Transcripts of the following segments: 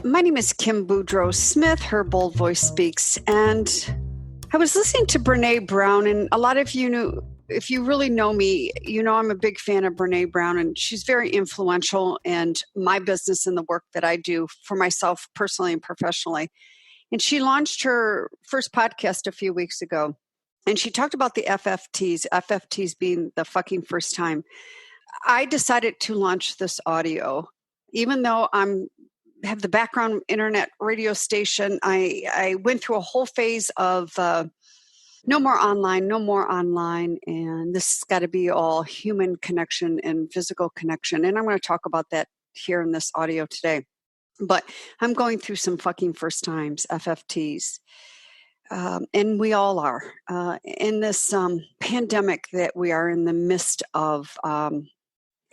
My name is Kim Boudreaux Smith. Her bold voice speaks. And I was listening to Brené Brown, and a lot of you know, if you really know me, you know I'm a big fan of Brené Brown, and she's very influential in my business and the work that I do for myself personally and professionally. And she launched her first podcast a few weeks ago, and she talked about the FFTs being the fucking first time. I decided to launch this audio, even though have the background internet radio station. I went through a whole phase of no more online, and this has got to be all human connection and physical connection. And I'm going to talk about that here in this audio today. But I'm going through some fucking first times, FFTs. And we all are in this pandemic that we are in the midst of.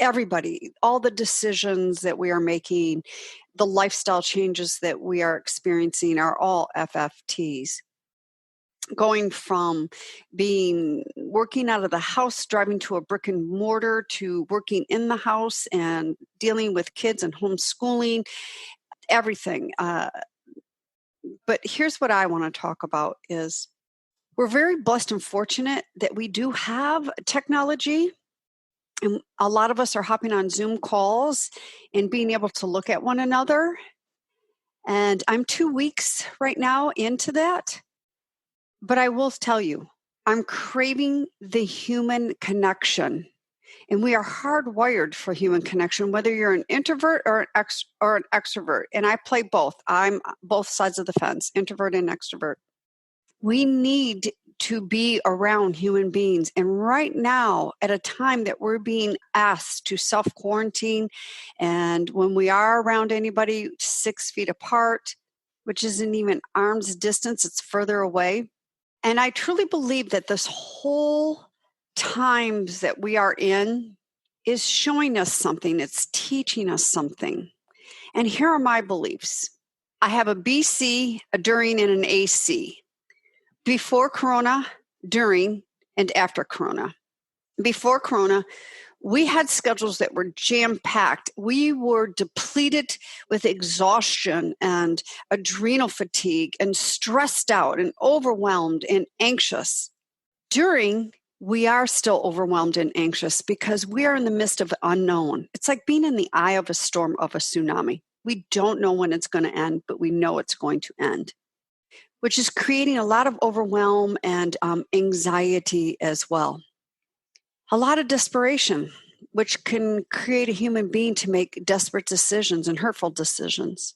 Everybody, all the decisions that we are making, the lifestyle changes that we are experiencing are all FFTs. Going from working out of the house, driving to a brick and mortar, to working in the house and dealing with kids and homeschooling, everything. But here's what I want to talk about is we're very blessed and fortunate that we do have technology. And a lot of us are hopping on Zoom calls and being able to look at one another. And I'm 2 weeks right now into that. But I will tell you, I'm craving the human connection. And we are hardwired for human connection, whether you're an introvert or an extrovert. And I play both. I'm both sides of the fence, introvert and extrovert. We need to be around human beings. And right now, at a time that we're being asked to self-quarantine, and when we are around anybody 6 feet apart, which isn't even arm's distance, it's further away. And I truly believe that this whole times that we are in is showing us something. It's teaching us something. And here are my beliefs. I have a BC, a during, and an AC. Before Corona, during, and after Corona. Before Corona, we had schedules that were jam-packed. We were depleted with exhaustion and adrenal fatigue and stressed out and overwhelmed and anxious. During, we are still overwhelmed and anxious because we are in the midst of the unknown. It's like being in the eye of a storm of a tsunami. We don't know when it's going to end, but we know it's going to end, which is creating a lot of overwhelm and anxiety as well. A lot of desperation, which can create a human being to make desperate decisions and hurtful decisions.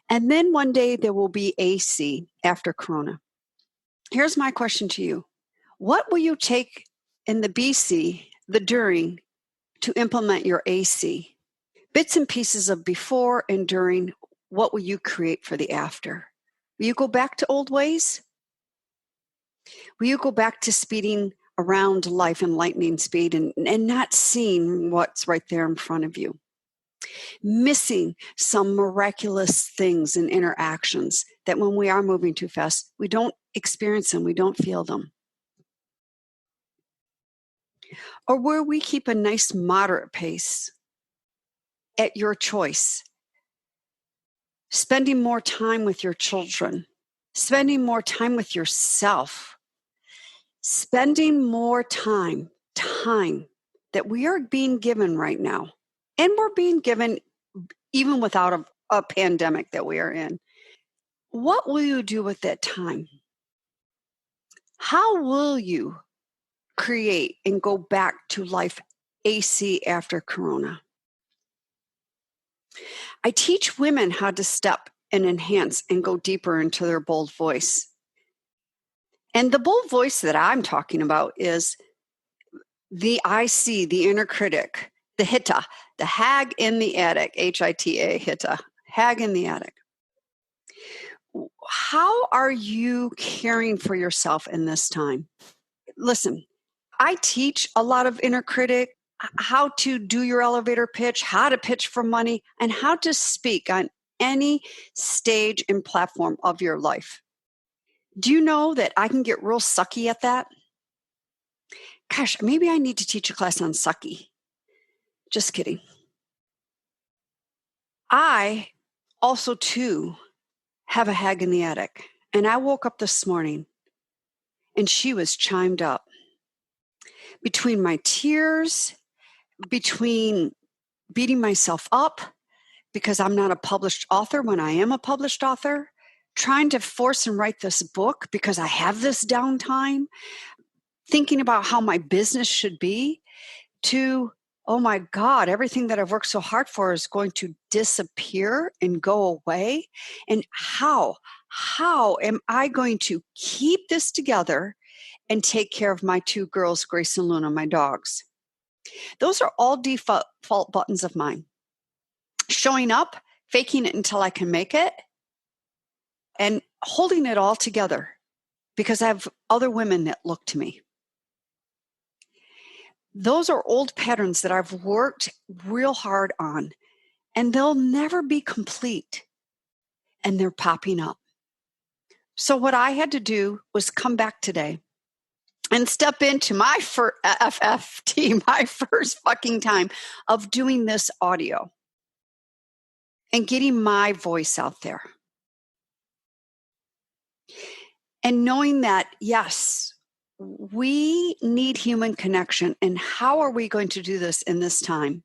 And then one day there will be AC after Corona. Here's my question to you. What will you take in the BC, the during, to implement your AC? Bits and pieces of before and during, what will you create for the after? Will you go back to old ways? Will you go back to speeding around life in lightning speed and not seeing what's right there in front of you? Missing some miraculous things and interactions that when we are moving too fast, we don't experience them, we don't feel them. Or where we keep a nice moderate pace at your choice. Spending more time with your children, spending more time with yourself, spending more time that we are being given right now. And we're being given even without a pandemic that we are in. What will you do with that time? How will you create and go back to life AC after Corona? I teach women how to step and enhance and go deeper into their bold voice. And the bold voice that I'm talking about is the IC, the inner critic, the Hitta, the hag in the attic, H-I-T-A, Hitta, hag in the attic. How are you caring for yourself in this time? Listen, I teach a lot of inner critic, how to do your elevator pitch, how to pitch for money, and how to speak on any stage and platform of your life. Do you know that I can get real sucky at that? Gosh, maybe I need to teach a class on sucky. Just kidding. I also too have a hag in the attic. And I woke up this morning and she was chimed up. Between my tears, between beating myself up because I'm not a published author when I am a published author, trying to force and write this book because I have this downtime, thinking about how my business should be, to, oh my God, everything that I've worked so hard for is going to disappear and go away. And how am I going to keep this together and take care of my two girls, Grace and Luna, my dogs? Those are all default buttons of mine. Showing up, faking it until I can make it, and holding it all together because I have other women that look to me. Those are old patterns that I've worked real hard on, and they'll never be complete, and they're popping up. So what I had to do was come back today and step into my FFT, my first fucking time of doing this audio and getting my voice out there. And knowing that, yes, we need human connection. And how are we going to do this in this time?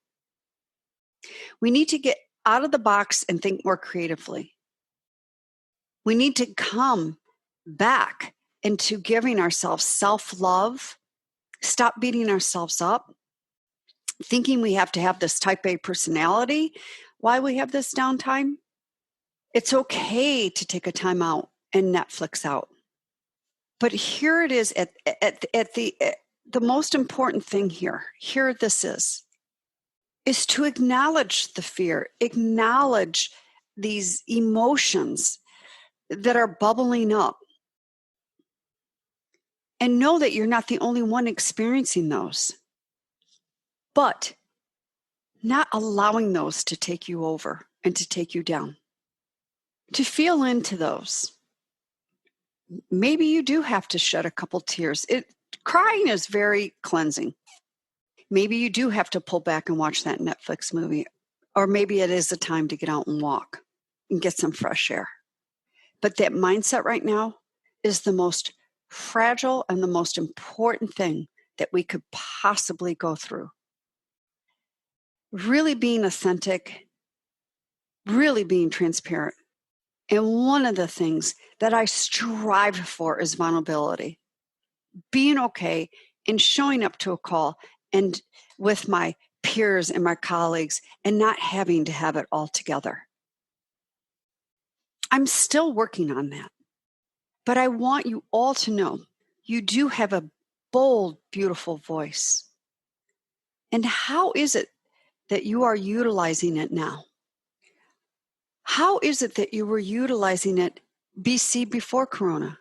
We need to get out of the box and think more creatively. We need to come back into giving ourselves self-love, stop beating ourselves up, thinking we have to have this type A personality. Why we have this downtime? It's okay to take a time out and Netflix out. But here it is at the most important thing here. Here this is to acknowledge the fear, acknowledge these emotions that are bubbling up, and know that you're not the only one experiencing those, but not allowing those to take you over and to take you down. To feel into those. Maybe you do have to shed a couple tears. Crying is very cleansing. Maybe you do have to pull back and watch that Netflix movie. Or maybe it is a time to get out and walk and get some fresh air. But that mindset right now is the most fragile and the most important thing that we could possibly go through. Really being authentic, really being transparent. And one of the things that I strive for is vulnerability. Being okay and showing up to a call and with my peers and my colleagues and not having to have it all together. I'm still working on that. But I want you all to know you do have a bold, beautiful voice. And how is it that you are utilizing it now? How is it that you were utilizing it BC before Corona?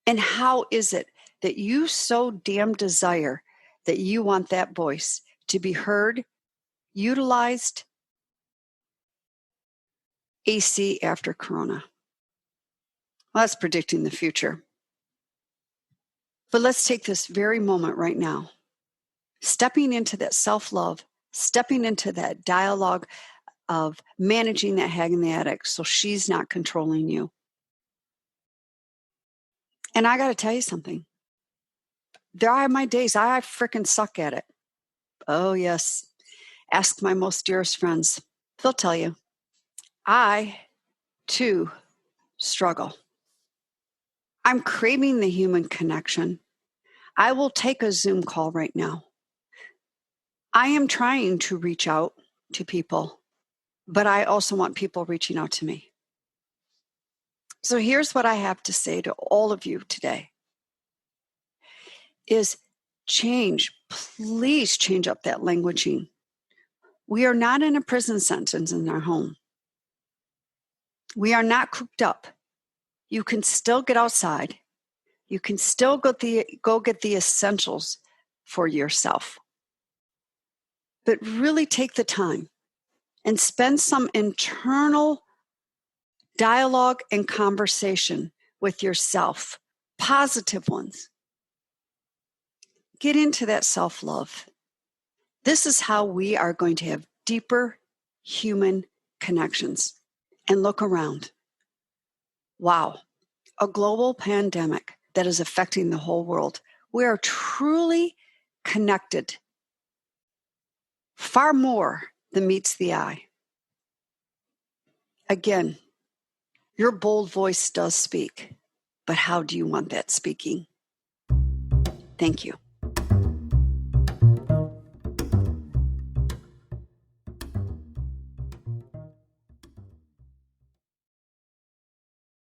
And how is it that you so damn desire that you want that voice to be heard, utilized, AC after Corona? Well, that's predicting the future. But let's take this very moment right now. Stepping into that self-love, stepping into that dialogue of managing that hag in the attic so she's not controlling you. And I got to tell you something. There are my days I freaking suck at it. Oh, yes. Ask my most dearest friends. They'll tell you. I, too, struggle. I'm craving the human connection. I will take a Zoom call right now. I am trying to reach out to people, but I also want people reaching out to me. So here's what I have to say to all of you today is change. Please change up that languaging. We are not in a prison sentence in our home. We are not cooped up. You can still get outside. You can still go get the essentials for yourself. But really take the time and spend some internal dialogue and conversation with yourself, positive ones. Get into that self-love. This is how we are going to have deeper human connections. and look around. Wow, a global pandemic that is affecting the whole world. We are truly connected, far more than meets the eye. Again, your bold voice does speak, but how do you want that speaking? Thank you.